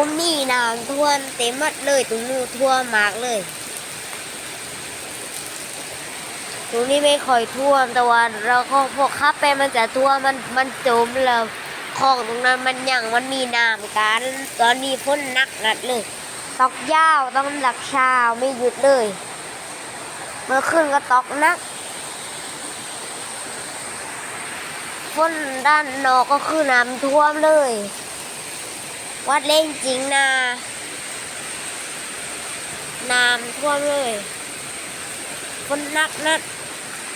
อุ้มนี่น้ำท่วมเต็มหมดเลยตรงนู้นท่วมมากเลยตรงนี้ไม่ค่อยท่วมแต่ว่าเราก็พวกขับไปมันจะท่วมมันจมแล้วของตรงนั้นมันมีน้ำกันตอนนี้ฝนหนักนัดเลยตอกยาวต้องหลักเช้าไม่หยุดเลยเมื่อคืนก็ตอกนักฝนด้านนอกก็คือน้ำท่วมเลยวัดเล่นจริงนะน้ำท่วมเลยฝนหนักนัด